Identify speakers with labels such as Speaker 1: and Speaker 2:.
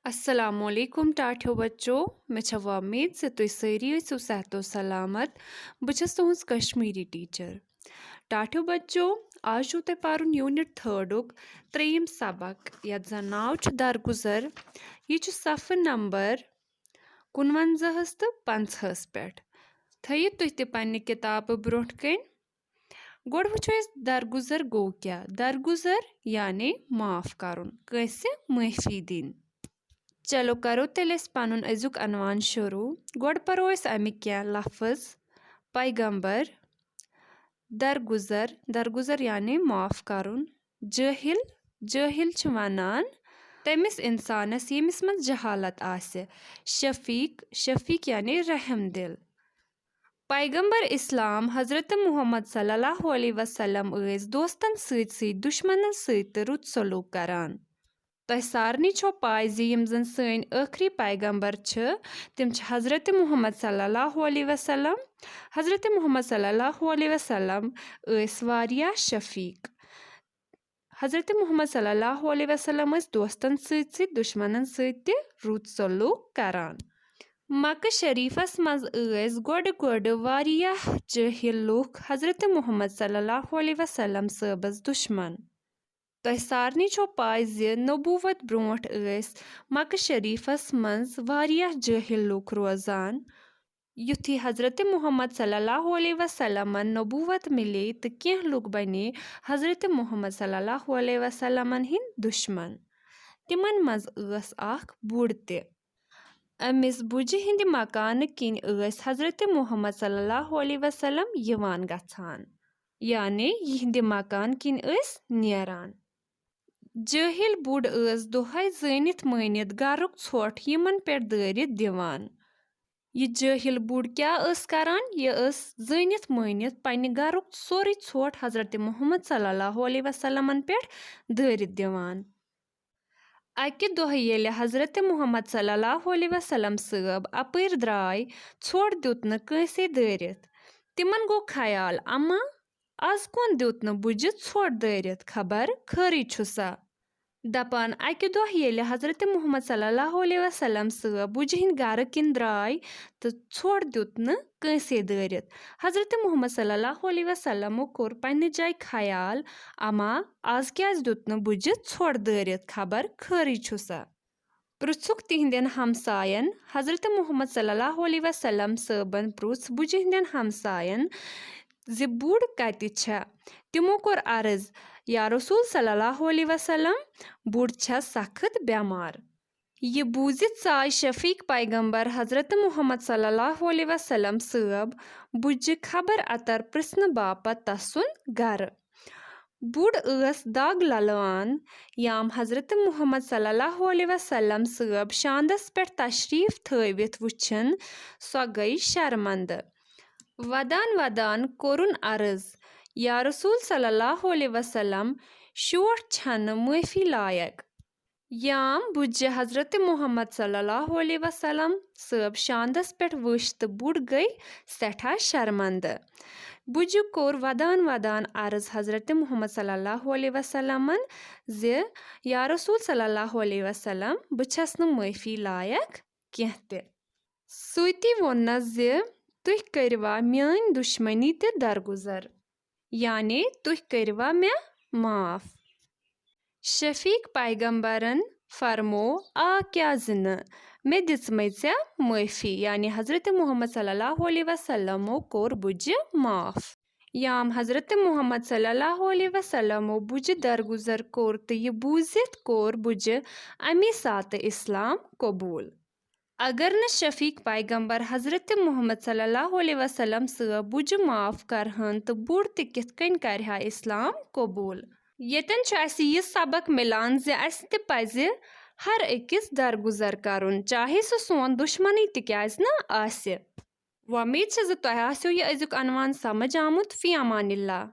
Speaker 1: अस्सलामुअलैकुम टाठियो बच्चों मे उम्मीद से तुम सारी ٲسِو सेहतो सलामत बह छस तुहंज कश्मीरी टीचर। टाठियो बच्चों आज छो तुम पारुन यूनिट 3 3 सबक यत जन नाव छु दरगुजर। यह छु सफ़र नंबर 49 तो 50 पे थो तुह तह पन्ने किताब ब्रोट कन। गोड़ वुचो दरगुजर गो क्या। दरगुजर यानी माफ करुन कंसे माफी दिन। चलो करो तेल पनुन अजुक अनवान शुरू। गोड़ परो अमिक क्या लफ्ज। पैगंबर, दरगुजर, दरगुजर यानी माफ करुन। जाहिल, जाहिल छु वनान तमिस इंसानस यमिस मज जहालत आसे। शफीक, शफीक यानी रहम दिल। पैगंबर इस्लाम हजरत मुहम्मद सल्लल्लाहु अलैहि वसल्लम दोस्तन सत दुश्मनन सत रुत सलूक करान। तह सारनी छो पाय यम जन सन आखरी पैगंबर तिम हजरत मुहम्मद सल्लल्लाहु अलैहि वसल्लम। हजरत मुहम्मद सल्लल्लाहु अलैहि वसल्लम वारिया शफीक। हजरत मुहम्मद सल्लल्लाहु अलैहि वसल्लम दोस्तन सत दुश्मनन सत रुत सलूक करान। मक्का शरीफस मज गोड वारियाह जाहिल लूख हजरत मुहम्मद सल्लल्लाहु अलैहि वसल्लम सबस दुश्मन। तह सारनी छो पाय नबूवत ब्रोट मक्का शरीफस मज वारियाह जाहिल लूख रोजान। युथी हजरत मुहम्मद सल्लल्लाहु अलैहि वसल्लमन नबूवत मिले तो कह लूक बने हजरत मुहम्मद सल्लल्लाहु अलैहि वसल्लमन हिंद दुश्मन। तिमन मज अख बुड़ ते। अमिस बुझ हिंद मकान किन हजरत मुहम्मद सल्लल्लाहु अलैहि वसल्लम यवान गछान यानी यिहंद मकान किन नेरान। जाहिल बुड़ दोहै जानित मानित गरुक ोट यमन पे दारित दिवान। यह जाहिल बुड़ क्या करान यह जानित मानित पन्ने गरुक सोरे ोट हजरत मुहम्मद सल्लल्लाहु अलैहि वसल्लमन पे दारित दिवान। अकि दोह येले हजरत मुहम्मद सल्लल्लाहु अलैहि वसल्लम सब अपर द्राय ोट दुत न कंसे दारित। तिमन गो ख्याल अम्मा आज कौन दुत न बुझ ोट दारित खबर खरी छुसा। दपान अकि दोह येले हजरत मुहम्मद सल्लल्लाहु अलैहि वसल्लम सब बुझ हिंद गर किन द्राय तो ोट दुत न कंसे दारित। हजरत मुहम्मद सल्लल्लाहु अलैहि वसल्लम कोर पन्ने जाय ख्याल अम्मा आज क्या दुत न बुझ ोट दारित खबर खरी छुसा। पृछुक तिहंदन हमसायन हजरत मुहम्मद सल्लल्लाहु अलैहि वसल्लम सबन पृछ बुझ हिंदन हमसायन जि बुड़ कति छ। तिमो कोर अर्ज या रसूल सल्लल्लाहु अलैहि वसल्लम बुड़ छ सख्त बेमार। यह बूजित साय शफीक पैगंबर हजरत मुहम्मद सल्लल्लाहु अलैहि वसल्लम सब बुझ खबर अतर प्रश्न बापत तसुन गर। बुड़ दाग ललवान याम हजरत मुहम्मद सल्लल्लाहु अलैहि वसल्लम सब शांदस पे तशरीफ थवित वुछन सो गई शर्मंद। वदान वदान कोरुन अर्ज या रसूल सल्लल्लाहु अलैहि वसल्लम शोट छन माफी लायक। याम बुझ हजरत मुहम्मद सल्लल्लाहु अलैहि वसल्लम सब शांदस पे वुछ तो बुड़ गई सठा शर्मंद। बुझ कोर वदान वदान अर्ज हजरत मुहम्मद सल्लल्लाहु अलैहि वसल्लमन ज या रसूल सल्लल्लाहु अलैहि वसल्लम बह छस न माफी लायक कह ते। सुती वोन ज तुह करवा म्यान दुश्मनी ते दरगुजर यानी तुह करवा मे माफ। शफीक पैगंबरन फरमो आ क्या जिन मे दिसमे े माफी यानी हजरत मुहम्मद सल्लल्लाहु अलैहि वसल्लम कोर बुझ माफ। याम हजरत मुहम्मद सल्लल्लाहु अलैहि वसल्लम बुझ दरगुजर कोर तो यह बूजित कोर बुझ अमी सात इस्लाम कबूल। अगर न शफीक पैगंबर हजरत मुहम्मद सल्लल्लाहु अलैहि वसल्लम सब बुझ माफ करहन तो बुड़ ते कित कन करहा इस्लाम कबूल। यतन यह सबक मिलान ज पज हर अकिस दरगुजर करुन चाहे सो सोन दुश्मन तिक्याज न आसे। उम्मीद छ ज तोह आस्यो यह अजुक अनवान समझ आमुत। फी अमानिल्लाह।